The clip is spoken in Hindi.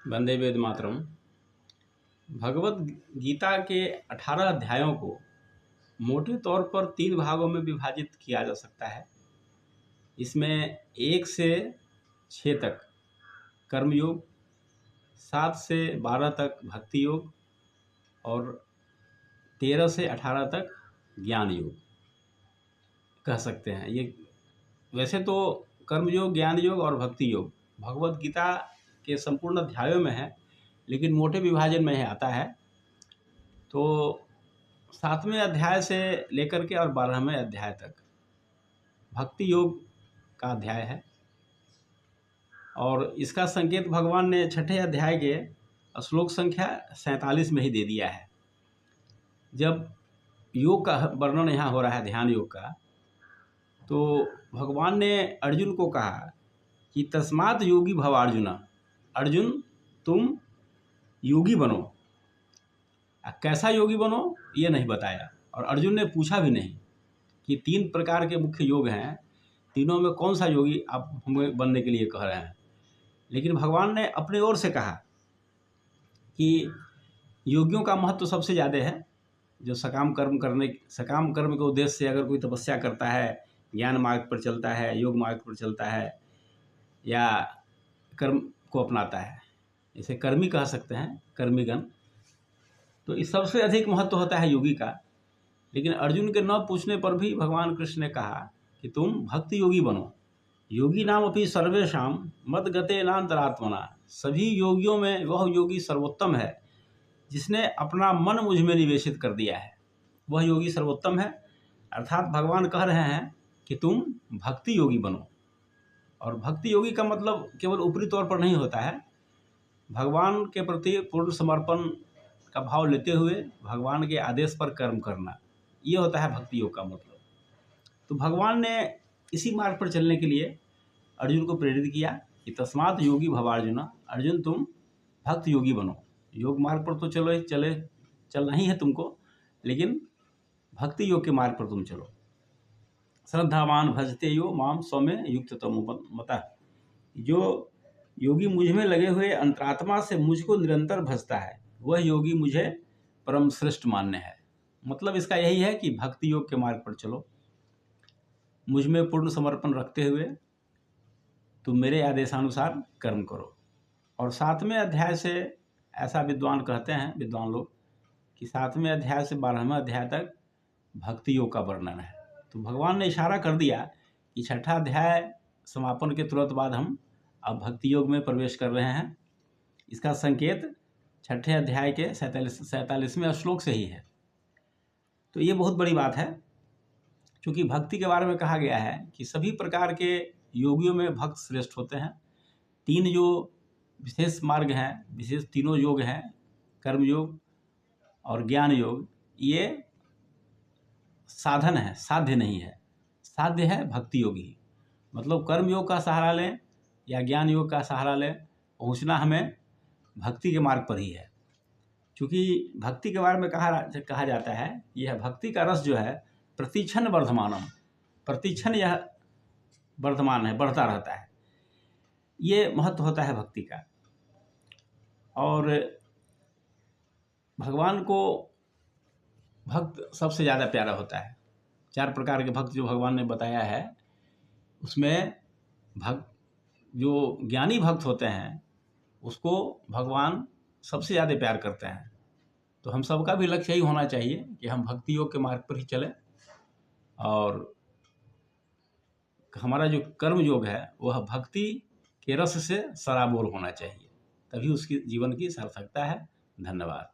वंदे वेद मातरम। भगवत गीता के 18 अध्यायों को मोटे तौर पर 3 भागों में विभाजित किया जा सकता है। इसमें 1 से 6 तक कर्मयोग, 7 से 12 तक भक्ति योग और 13 से 18 तक ज्ञान योग कह सकते हैं। ये वैसे तो कर्मयोग, ज्ञान योग और भक्ति योग भगवत गीता के संपूर्ण अध्यायों में है, लेकिन मोटे विभाजन में आता है। तो 7वें अध्याय से लेकर के और 12वें अध्याय तक भक्ति योग का अध्याय है और इसका संकेत भगवान ने 6ठे अध्याय के श्लोक संख्या 47 में ही दे दिया है। जब योग का वर्णन यहाँ हो रहा है, ध्यान योग का, तो भगवान ने अर्जुन को कहा कि तस्मात् योगी भव अर्जुन, अर्जुन तुम योगी बनो। कैसा योगी बनो ये नहीं बताया और अर्जुन ने पूछा भी नहीं कि 3 प्रकार के मुख्य योग हैं, तीनों में कौन सा योगी आप हमें बनने के लिए कह रहे हैं। लेकिन भगवान ने अपने ओर से कहा कि योगियों का महत्व तो सबसे ज़्यादा है। जो सकाम कर्म के उद्देश्य से अगर कोई तपस्या करता है, ज्ञान मार्ग पर चलता है, योग मार्ग पर चलता है या कर्म को अपनाता है, इसे कर्मी कह सकते हैं, कर्मीगण, तो इस सबसे अधिक महत्व होता है योगी का। लेकिन अर्जुन के न पूछने पर भी भगवान कृष्ण ने कहा कि तुम भक्ति योगी बनो। योगी नाम अपनी सर्वेशाम मद गते नान्तरात्मना, सभी योगियों में वह योगी सर्वोत्तम है जिसने अपना मन मुझ में निवेशित कर दिया है, वह योगी सर्वोत्तम है। अर्थात भगवान कह रहे हैं कि तुम भक्ति योगी बनो। और भक्ति योगी का मतलब केवल ऊपरी तौर पर नहीं होता है, भगवान के प्रति पूर्ण समर्पण का भाव लेते हुए भगवान के आदेश पर कर्म करना, ये होता है भक्ति योग का मतलब। तो भगवान ने इसी मार्ग पर चलने के लिए अर्जुन को प्रेरित किया कि तस्मात् योगी भव अर्जुन, अर्जुन तुम भक्त योगी बनो। योग मार्ग पर तो चलना ही है तुमको, लेकिन भक्ति योग के मार्ग पर तुम चलो। श्रद्धावान भजते यो माम स्वमे युक्त तमो मतः, जो योगी मुझ में लगे हुए अंतरात्मा से मुझको निरंतर भजता है, वह योगी मुझे परम श्रेष्ठ मान्य है। मतलब इसका यही है कि भक्ति योग के मार्ग पर चलो, मुझ में पूर्ण समर्पण रखते हुए तुम मेरे आदेशानुसार कर्म करो। और 7वें अध्याय से ऐसा विद्वान कहते हैं, विद्वान लोग, कि 7वें अध्याय से 12वें अध्याय तक भक्ति योग का वर्णन है। तो भगवान ने इशारा कर दिया कि 6ठा अध्याय समापन के तुरंत बाद हम अब भक्ति योग में प्रवेश कर रहे हैं। इसका संकेत 6ठे अध्याय के 47वें श्लोक से ही है। तो ये बहुत बड़ी बात है, क्योंकि भक्ति के बारे में कहा गया है कि सभी प्रकार के योगियों में भक्त श्रेष्ठ होते हैं। 3 जो विशेष मार्ग हैं, विशेष 3 योग हैं, कर्म योग और ज्ञान योग, ये साधन है, साध्य नहीं है। साध्य है भक्ति योग ही। मतलब कर्म योग का सहारा लें या ज्ञान योग का सहारा लें, पहुँचना हमें भक्ति के मार्ग पर ही है। क्योंकि भक्ति के बारे में कहा जाता है, यह भक्ति का रस जो है प्रतिक्षण वर्धमानम, प्रतिक्षण यह वर्धमान है, बढ़ता रहता है। ये महत्व होता है भक्ति का। और भगवान को भक्त सबसे ज़्यादा प्यारा होता है। 4 प्रकार के भक्त जो भगवान ने बताया है, उसमें जो ज्ञानी भक्त होते हैं उसको भगवान सबसे ज़्यादा प्यार करते हैं। तो हम सबका भी लक्ष्य यही होना चाहिए कि हम भक्ति योग के मार्ग पर ही चलें और हमारा जो कर्म योग है वह भक्ति के रस से सराबोर होना चाहिए, तभी उसकी जीवन की सार्थकता है। धन्यवाद।